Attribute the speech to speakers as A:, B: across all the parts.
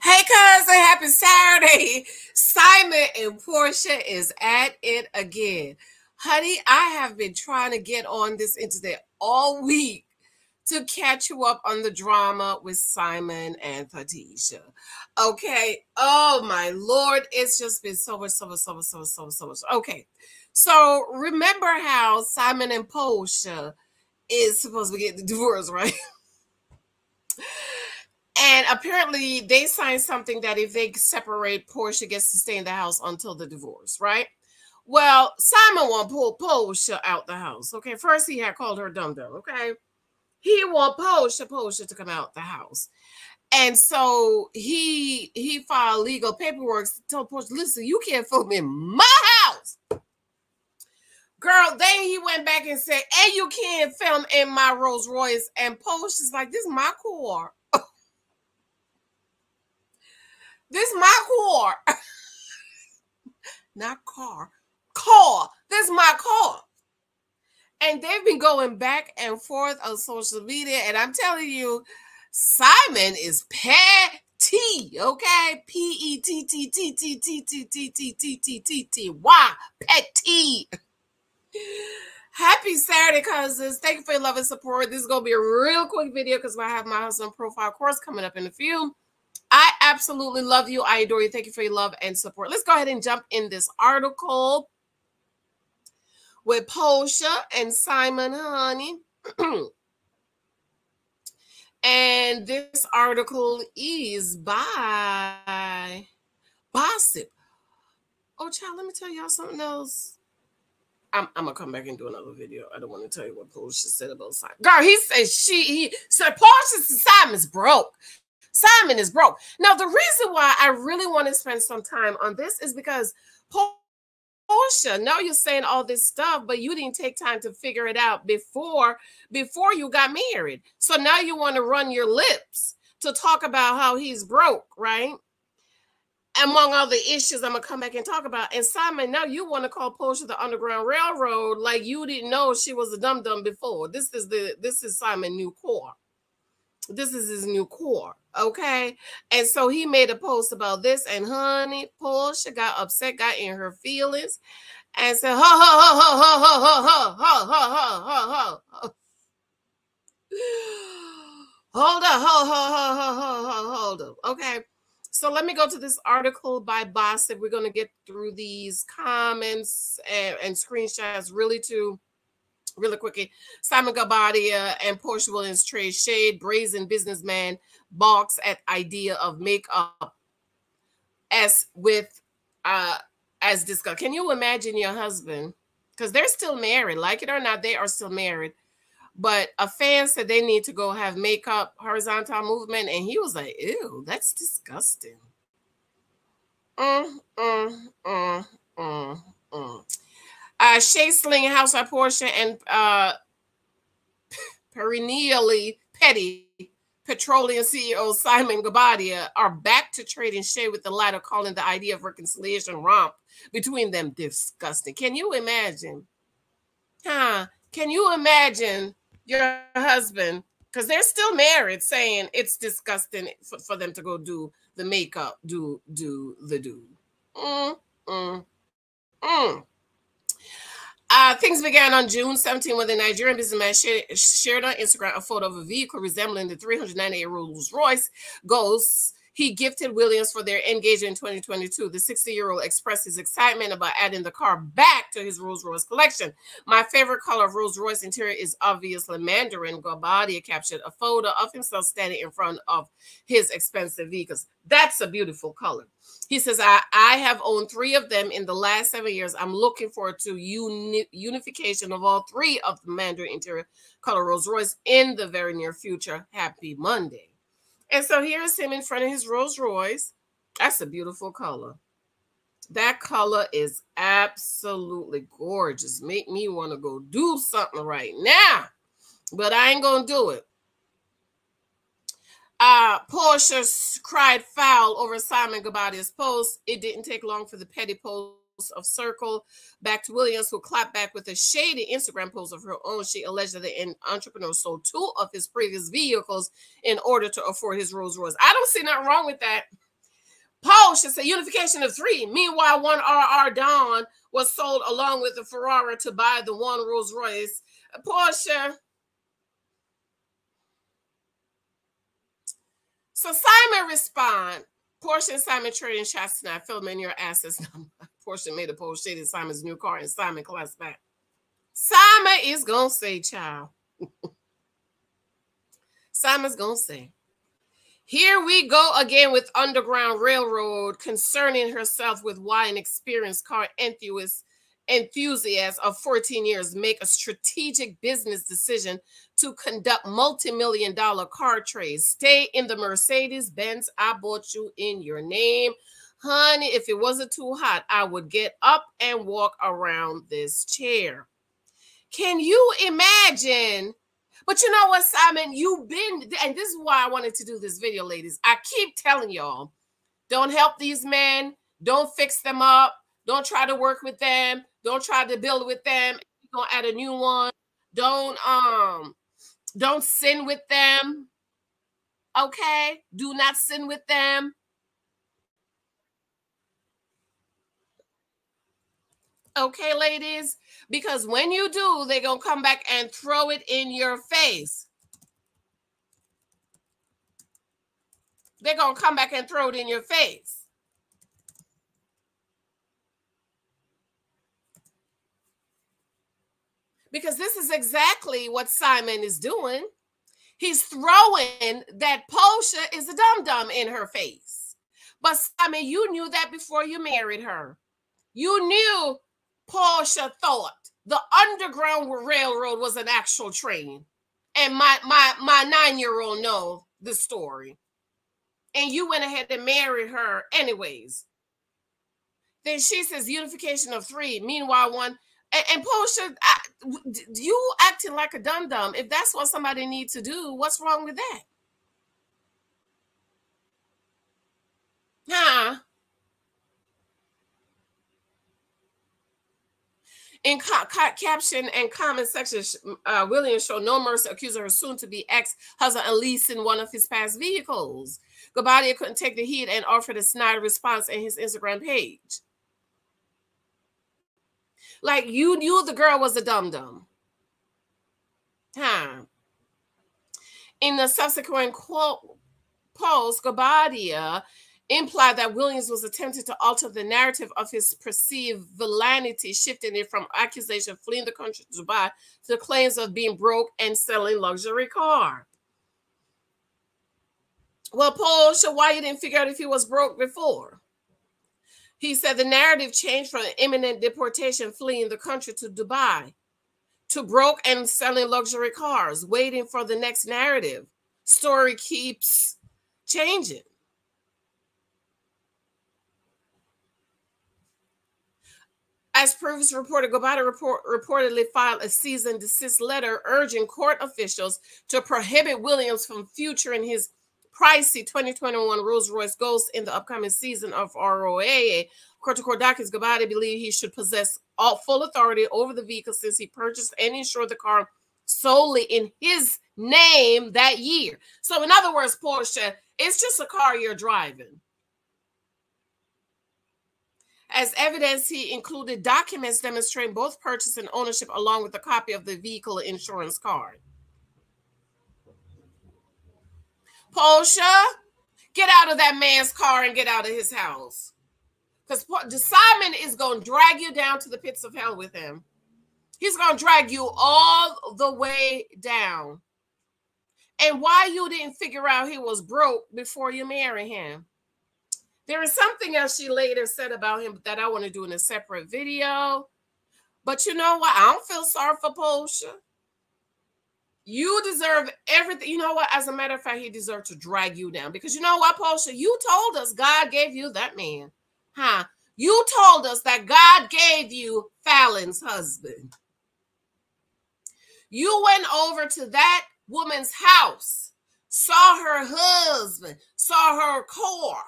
A: Hey, cousin, happy Saturday. Simon and Porsha is at it again. Honey, I have been trying to get on this internet all week to catch you up on the drama with Simon and Fatisha. Okay. Oh, my Lord. It's just been so much. Okay. So remember how Simon and Porsha is supposed to get the divorce, right? And apparently they signed something that if they separate, Porsha gets to stay in the house until the divorce, right? Well, Simon won't pull Porsha out the house. Okay, first he had called her dum-dum, okay? He want Porsha to come out the house. And so he filed legal paperwork to tell Porsha, listen, you can't film in my house. Girl, then he went back and said, and you can't film in my Rolls Royce. And Porsha's like, this is my car. This is my car. Not car. Car. This is my car. And they've been going back and forth on social media. And I'm telling you, Simon is petty. Okay? P-E-T-T-T-T-T-T-T-T-T-T-T-Y. Petty. Happy Saturday, cousins. Thank you for your love and support. This is going to be a real quick video because I have my husband profile course coming up in a few. I absolutely love you. I adore you. Thank you for your love and support. Let's go ahead and jump in this article with Porsha and Simon, honey. And this article is by Gossip. Oh, child, let me tell y'all something else. I'm going to come back and do another video. I don't want to tell you what Porsha said about Simon. Girl, he said Porsha said Simon's broke. Simon is broke. Now, the reason why I really want to spend some time on this is because Porsha, now you're saying all this stuff, but you didn't take time to figure it out before you got married. So now you want to run your lips to talk about how he's broke, right? Among other issues I'm going to come back and talk about. And Simon, now you want to call Porsha the Underground Railroad like you didn't know she was a dum-dum before. This is Simon's new core. This is his new core, okay? And so he made a post about this, and honey, Porsha got upset, got in her feelings, and said, hold up, okay? So let me go to this article by Gossip. We're going to get through these comments and screenshots really quickly. Simon Guobadia and Porsha Williams trade shade. Brazen businessman balks at idea of makeup as discussed. Can you imagine your husband? Because they're still married. Like it or not, they are still married. But a fan said they need to go have makeup, horizontal movement. And he was like, ew, that's disgusting. Shea Sling, Housewife Porsha, and perennially petty petroleum CEO Simon Guobadia are back to trading shade, with the latter calling the idea of reconciliation romp between them disgusting. Can you imagine? Can you imagine your husband, because they're still married, saying it's disgusting for them to go do the makeup, do the do. Things began on June 17 when the Nigerian businessman shared on Instagram a photo of a vehicle resembling the 398 Rolls Royce Ghost he gifted Williams for their engagement in 2022. The 60-year-old expressed his excitement about adding the car back to his Rolls Royce collection. My favorite color of Rolls Royce interior is obviously mandarin. Guobadia captured a photo of himself standing in front of his expensive vehicles. That's a beautiful color. He says, I have owned 3 of them in the last 7 years. I'm looking forward to unification of all 3 of the mandarin interior color Rolls Royce in the very near future. Happy Monday. And so here's him in front of his Rolls Royce. That's a beautiful color. That color is absolutely gorgeous. Make me want to go do something right now. But I ain't going to do it. Porsha cried foul over Simon Guobadia's post. It didn't take long for the petty post of circle back to Williams, who clapped back with a shady Instagram post of her own. She alleged that the entrepreneur sold 2 of his previous vehicles in order to afford his Rolls Royce. I don't see nothing wrong with that. Porsha said unification of 3. Meanwhile, one RR Dawn was sold along with the Ferrari to buy the one Rolls Royce. Porsha. So Simon respond. Porsha and Simon trading shots tonight. Filming your assets. Porsha made a post shading Simon's new car and Simon class back. Simon is gonna say, child. Simon's gonna say. Here we go again with Underground Railroad concerning herself with why an experienced car enthusiast of 14 years make a strategic business decision to conduct multi-million-dollar car trades. Stay in the Mercedes-Benz I bought you in your name. Honey, if it wasn't too hot, I would get up and walk around this chair. Can you imagine? But you know what, Simon? You've been, and this is why I wanted to do this video, ladies. I keep telling y'all, don't help these men. Don't fix them up. Don't try to work with them. Don't try to build with them. You're gonna add a new one. Don't sin with them. Okay? Do not sin with them. Okay, ladies? Because when you do, they're gonna come back and throw it in your face. They're gonna come back and throw it in your face. Because this is exactly what Simon is doing. He's throwing that Porsha is a dum-dum in her face. But Simon, you knew that before you married her. You knew Porsha thought the Underground Railroad was an actual train. And my 9-year-old knows the story. And you went ahead and married her anyways. Then she says unification of 3. Meanwhile, one. And Porsha, you acting like a dum-dum. If that's what somebody needs to do, what's wrong with that? Huh? In caption and comment section, Williams showed no mercy, accusing her soon-to-be ex-husband of leasing one of his past vehicles. Guobadia couldn't take the heat and offered a snide response in his Instagram page. Like, you knew the girl was a dum-dum. Huh? In the subsequent post, Guobadia implied that Williams was attempting to alter the narrative of his perceived villainy, shifting it from accusation of fleeing the country to Dubai to claims of being broke and selling luxury car. Well, Porsha, why you didn't figure out if he was broke before? He said the narrative changed from imminent deportation, fleeing the country to Dubai, to broke and selling luxury cars, waiting for the next narrative. Story keeps changing. As previously reported, Guobadia reportedly filed a cease and desist letter urging court officials to prohibit Williams from featuring his pricey 2021 Rolls-Royce Ghost in the upcoming season of ROAA. According to court documents, Guobadia believed he should possess full authority over the vehicle since he purchased and insured the car solely in his name that year. So in other words, Porsha, it's just a car you're driving. As evidence, he included documents demonstrating both purchase and ownership along with a copy of the vehicle insurance card. Porsha, get out of that man's car and get out of his house. Because Simon is going to drag you down to the pits of hell with him. He's going to drag you all the way down. And why you didn't figure out he was broke before you marry him? There is something else she later said about him that I want to do in a separate video. But you know what? I don't feel sorry for Porsha. You deserve everything. You know what? As a matter of fact, he deserved to drag you down. Because you know what, Porsha? You told us God gave you that man. Huh? You told us that God gave you Fallon's husband. You went over to that woman's house, saw her husband, saw her car,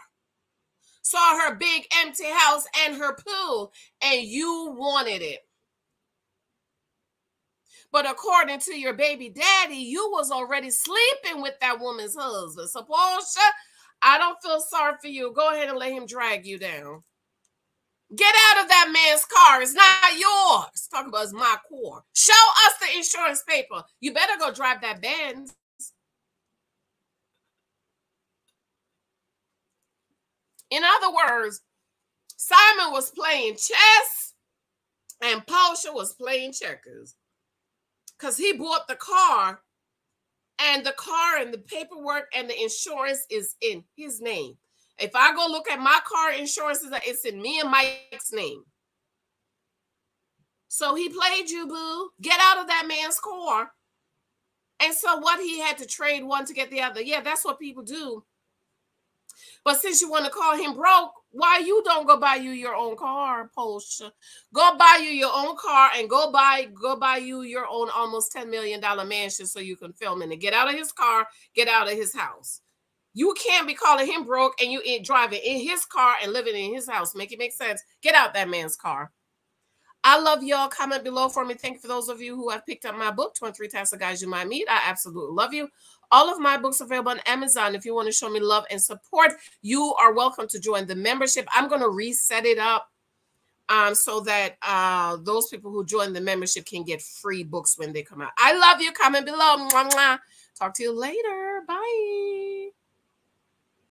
A: saw her big empty house and her pool, and you wanted it. But according to your baby daddy, you was already sleeping with that woman's husband. So, Porsha, I don't feel sorry for you. Go ahead and let him drag you down. Get out of that man's car. It's not yours. Talk about it's my car. Show us the insurance paper. You better go drive that Benz. In other words, Simon was playing chess and Porsha was playing checkers. Because he bought the car, and the car and the paperwork and the insurance is in his name. If I go look at my car insurance, it's in me and Mike's name. So he played you, boo. Get out of that man's car. And so what, he had to trade one to get the other. Yeah, that's what people do. But since you want to call him broke, why you don't go buy you your own car, Porsha? Go buy you your own car and go buy you your own almost $10 million mansion so you can film in it. Get out of his car, get out of his house. You can't be calling him broke and you driving in his car and living in his house. Make it make sense. Get out that man's car. I love y'all. Comment below for me. Thank you for those of you who have picked up my book, 23 Types of Guys You Might Meet. I absolutely love you. All of my books are available on Amazon. If you want to show me love and support, you are welcome to join the membership. I'm going to reset it up so that those people who join the membership can get free books when they come out. I love you. Comment below. Mwah, mwah. Talk to you later. Bye.